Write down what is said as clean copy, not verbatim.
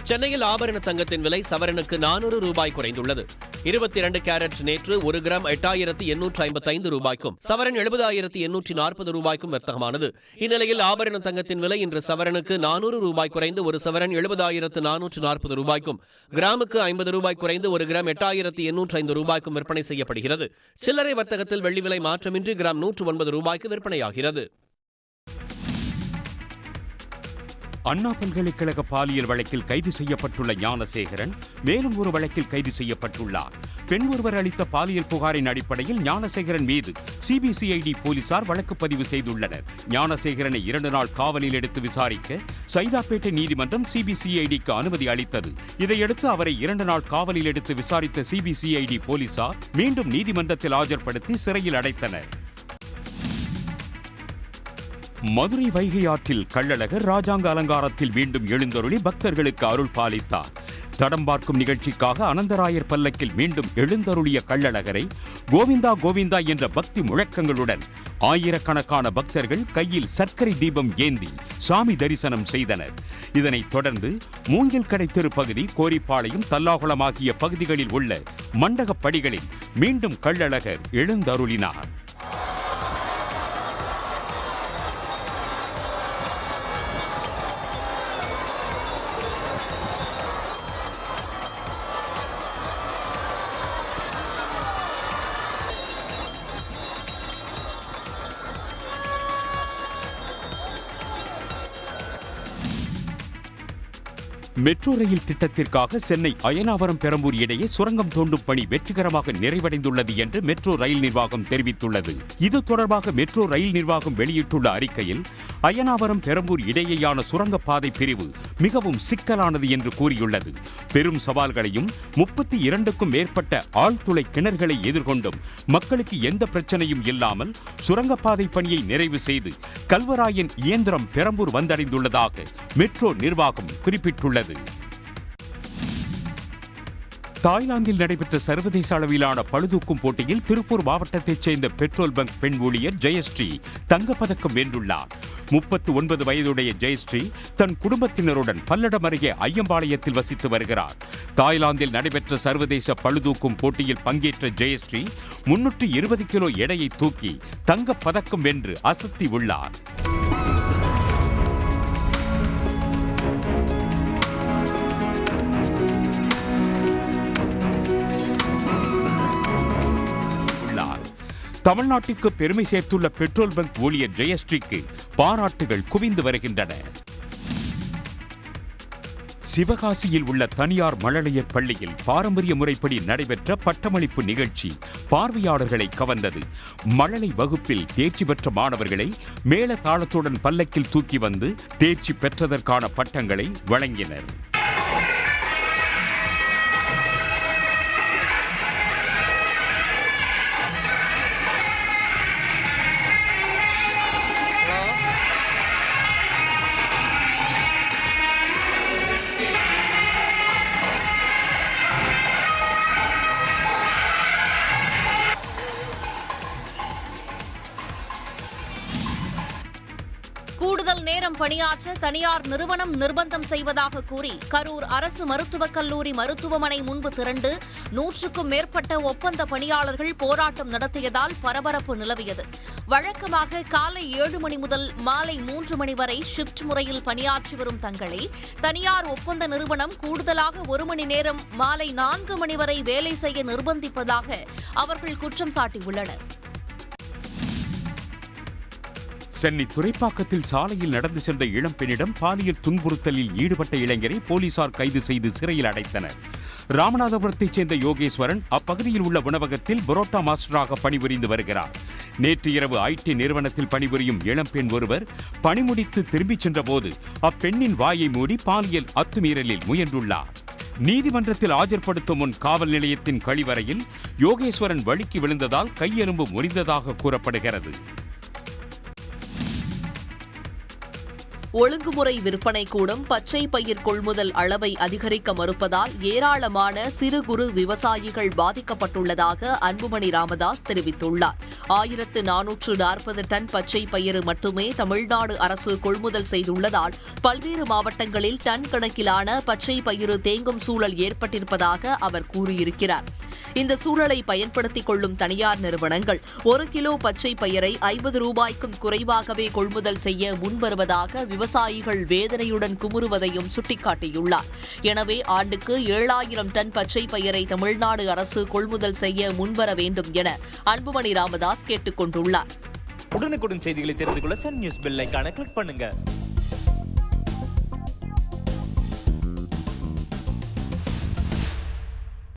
சென்னையில் ஆபரண தங்கத்தின் விலை சவரனுக்கு 400 ரூபாய் குறைந்துள்ளது. 22 கேரட் நேற்று 1 கிராம் 8855 ரூபாய்க்கும் சவரன் 70,840 ரூபாய்க்கும் வர்த்தகமானது. இந்நிலையில் ஆபரண தங்கத்தின் விலை இன்று சவரனுக்கு 400 ரூபாய் குறைந்து ஒரு சவரன் 70,440 ரூபாய்க்கும், கிராமுக்கு 50 ரூபாய் குறைந்து 1 கிராம் 8,805 ரூபாய்க்கும் விற்பனை செய்யப்படுகிறது. சில்லறை வர்த்தகத்தில் வெள்ளி விலை மாற்றமின்றி கிராம் 109 ரூபாய்க்கு விற்பனையாகிறது. அண்ணா பல்கலைக்கழக பாலியல் வழக்கில் கைது செய்யப்பட்டுள்ள ஞானசேகரன் மேலும் ஒரு வழக்கில் கைது செய்யப்பட்டுள்ளார். பெண் ஒருவர் அளித்த பாலியல் புகாரின் அடிப்படையில் ஞானசேகரன் மீது சிபிசிஐடி போலீசார் வழக்கு பதிவு செய்துள்ளனர். ஞானசேகரனை 2 நாள் காவலில் எடுத்து விசாரிக்க சைதாப்பேட்டை நீதிமன்றம் சிபிசிஐடிக்கு அனுமதி அளித்தது. இதையடுத்து அவரை 2 நாள் காவலில் எடுத்து விசாரித்த சிபிசிஐடி போலீசார் மீண்டும் நீதிமன்றத்தில் ஆஜர்படுத்தி சிறையில் அடைத்தனர். மதுரை வைகை ஆற்றில் கள்ளழகர் ராஜாங்க அலங்காரத்தில் மீண்டும் எழுந்தருளி பக்தர்களுக்கு அருள் பாலித்தார். தடம் பார்க்கும் நிகழ்ச்சிக்காக அனந்தராயர் பல்லக்கில் மீண்டும் எழுந்தருளிய கள்ளழகரை கோவிந்தா கோவிந்தா என்ற பக்தி முழக்கங்களுடன் ஆயிரக்கணக்கான பக்தர்கள் கையில் சர்க்கரை தீபம் ஏந்தி சாமி தரிசனம் செய்தனர். இதனைத் தொடர்ந்து மூங்கில் கடை தெருப்பகுதி, கோரிப்பாளையம், தல்லாகுளம் ஆகிய பகுதிகளில் உள்ள மண்டகப் படிகளில் மீண்டும் கள்ளழகர் எழுந்தருளினார். மெட்ரோ ரயில் திட்டத்திற்காக சென்னை அயனாவரம் பெரம்பூர் இடையே சுரங்கம் தோண்டும் பணி வெற்றிகரமாக நிறைவடைந்துள்ளது என்று மெட்ரோ ரயில் நிர்வாகம் தெரிவித்துள்ளது. இது தொடர்பாக மெட்ரோ ரயில் நிர்வாகம் வெளியிட்டுள்ள அறிக்கையில் அயனாவரம் பெரம்பூர் இடையேயான சுரங்கப்பாதை பிரிவு மிகவும் சிக்கலானது என்று கூறியுள்ளது. பெரும் சவால்களையும் 32க்கும் மேற்பட்ட ஆழ்துளை கிணறுகளை எதிர்கொண்டும் மக்களுக்கு எந்த பிரச்சனையும் இல்லாமல் சுரங்கப்பாதை பணியை நிறைவு செய்து கல்வராயன் இயந்திரம் பெரம்பூர் வந்தடைந்துள்ளதாக மெட்ரோ நிர்வாகம் குறிப்பிட்டுள்ளது. தாய்லாந்தில் நடைபெற்ற சர்வதேச அளவிலான பளுதூக்கும் போட்டியில் திருப்பூர் மாவட்டத்தைச் சேர்ந்த பெட்ரோல் பங்க் பெண் ஊழியர் ஜெயஸ்ரீ தங்கப்பதக்கம் வென்றுள்ளார். 39 வயதுடைய ஜெயஸ்ரீ தன் குடும்பத்தினருடன் பல்லடம் அருகே ஐயம்பாளையத்தில் வசித்து வருகிறார். தாய்லாந்தில் நடைபெற்ற சர்வதேச பளுதூக்கும் போட்டியில் பங்கேற்ற ஜெயஸ்ரீ 320 கிலோ எடையை தூக்கி தங்கப்பதக்கம் வென்று அசத்தி உள்ளார். தமிழ்நாட்டிற்கு பெருமை சேர்த்துள்ள பெட்ரோல் பங்க் ஊழியர் ஜெயஸ்ரீக்கு பாராட்டுகள் குவிந்து வருகின்றன. சிவகாசியில் உள்ள தனியார் மழலையர் பள்ளியில் பாரம்பரிய முறைப்படி நடைபெற்ற பட்டமளிப்பு நிகழ்ச்சி பார்வையாளர்களை கவர்ந்தது. மழலை வகுப்பில் தேர்ச்சி பெற்ற மாணவர்களை மேள தாளத்துடன் பல்லக்கில் தூக்கி வந்து தேர்ச்சி பெற்றதற்கான பட்டங்களை வழங்கினர். கூடுதல் நேரம் பணியாற்ற தனியார் நிறுவனம் நிர்பந்தம் செய்வதாக கூறி கரூர் அரசு மருத்துவக் கல்லூரி மருத்துவமனை முன்பு திரண்டு 100க்கும் மேற்பட்ட ஒப்பந்த பணியாளர்கள் போராட்டம் நடத்தியதால் பரபரப்பு நிலவியது. வழக்கமாக காலை 7 மணி முதல் மாலை 3 மணி வரை ஷிப்ட் முறையில் பணியாற்றி வரும் தங்களை தனியார் ஒப்பந்த நிறுவனம் கூடுதலாக 1 மணி நேரம் மாலை 4 மணி வரை வேலை செய்ய நிர்பந்திப்பதாக அவர்கள் குற்றம் சாட்டியுள்ளனர். சென்னை துறைப்பாக்கத்தில் சாலையில் நடந்து சென்ற இளம்பெண்ணிடம் பாலியல் துன்புறுத்தலில் ஈடுபட்ட இளைஞரை போலீசார் கைது செய்து சிறையில் அடைத்தனர். ராமநாதபுரத்தைச் சேர்ந்த யோகேஸ்வரன் அப்பகுதியில் உள்ள உணவகத்தில் பரோட்டா மாஸ்டராக பணிபுரிந்து வருகிறார். நேற்று இரவு ஐடி நிறுவனத்தில் பணிபுரியும் இளம்பெண் ஒருவர் பணிமுடித்து திரும்பிச் சென்றபோது அப்பெண்ணின் வாயை மூடி பாலியல் அத்துமீறலில் முயன்றுள்ளார். நீதிமன்றத்தில் ஆஜர்படுத்தும் முன் காவல் நிலையத்தின் கழிவறையில் யோகேஸ்வரன் வழுக்கி விழுந்ததால் கையெலும்பு முறிந்ததாக கூறப்படுகிறது. ஒழுங்குமுறை விற்பனை கூடம் பச்சை பயிர் கொள்முதல் அளவை அதிகரிக்க மறுப்பதால் ஏராளமான சிறு குறு விவசாயிகள் பாதிக்கப்பட்டுள்ளதாக அன்புமணி ராமதாஸ் தெரிவித்துள்ளார். 1440 டன் பச்சை பயிறு மட்டுமே தமிழ்நாடு அரசு கொள்முதல் செய்துள்ளதால் பல்வேறு மாவட்டங்களில் டன் கணக்கிலான பச்சை பயிறு தேங்கும் சூழல் ஏற்பட்டிருப்பதாக அவர் கூறியிருக்கிறார். இந்த சூழலை பயன்படுத்திக் கொள்ளும் தனியார் நிறுவனங்கள் 1 கிலோ பச்சை பயிரை 50 ரூபாய்க்கும் குறைவாகவே கொள்முதல் செய்ய முன்வருவதாக விவசாயிகள் வேதனையுடன் குமுறுவதையும் சுட்டிக்காட்டியுள்ளார். எனவே ஆண்டுக்கு 7000 டன் பச்சை பயிரை தமிழ்நாடு அரசு கொள்முதல் செய்ய முன்வர வேண்டும் என அன்புமணி ராமதாஸ் கேட்டுக் கொண்டுள்ளார். உடனுக்குடன் செய்திகளை தெரிந்து கொள்ள சன் நியூஸ் பெல் ஐகானை கிளிக் பண்ணுங்க.